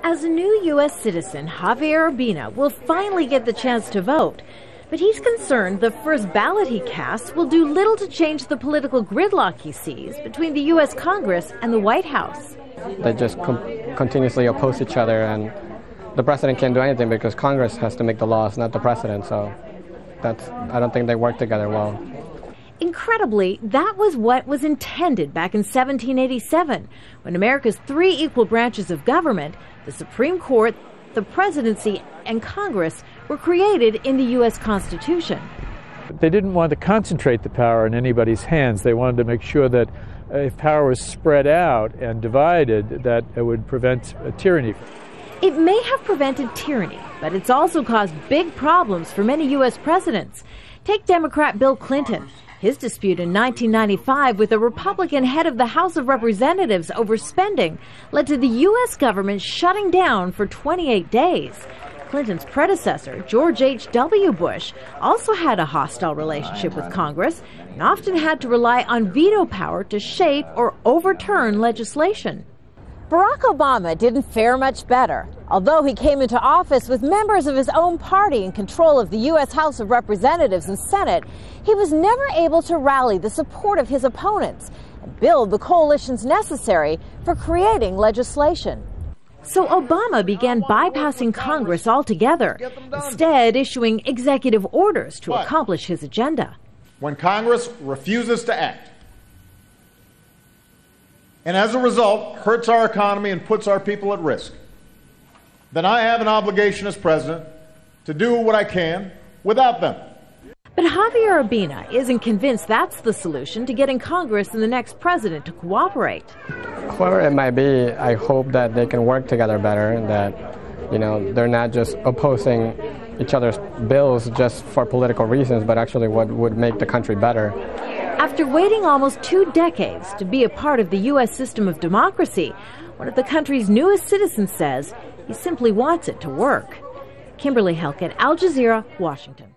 As a new U.S. citizen, Javier Urbina will finally get the chance to vote. But he's concerned the first ballot he casts will do little to change the political gridlock he sees between the U.S. Congress and the White House. They just continuously oppose each other, and the president can't do anything because Congress has to make the laws, not the president. So I don't think they work together well. Incredibly, that was what was intended back in 1787, when America's three equal branches of government, the Supreme Court, the presidency, and Congress, were created in the U.S. Constitution. They didn't want to concentrate the power in anybody's hands. They wanted to make sure that if power was spread out and divided, that it would prevent tyranny. It may have prevented tyranny, but it's also caused big problems for many U.S. presidents. Take Democrat Bill Clinton. His dispute in 1995 with a Republican head of the House of Representatives over spending led to the U.S. government shutting down for 28 days. Clinton's predecessor, George H.W. Bush, also had a hostile relationship with Congress and often had to rely on veto power to shape or overturn legislation. Barack Obama didn't fare much better. Although he came into office with members of his own party in control of the U.S. House of Representatives and Senate, he was never able to rally the support of his opponents and build the coalitions necessary for creating legislation. So Obama began bypassing Congress altogether, instead issuing executive orders to accomplish his agenda. When Congress refuses to act, and as a result hurts our economy and puts our people at risk, then I have an obligation as president to do what I can without them. But Javier Urbina isn't convinced that's the solution to getting Congress and the next president to cooperate. Whoever it might be, I hope that they can work together better, and that, they're not just opposing each other's bills just for political reasons, but actually what would make the country better. After waiting almost 2 decades to be a part of the U.S. system of democracy, one of the country's newest citizens says he simply wants it to work. Kimberly Helkett, Al Jazeera, Washington.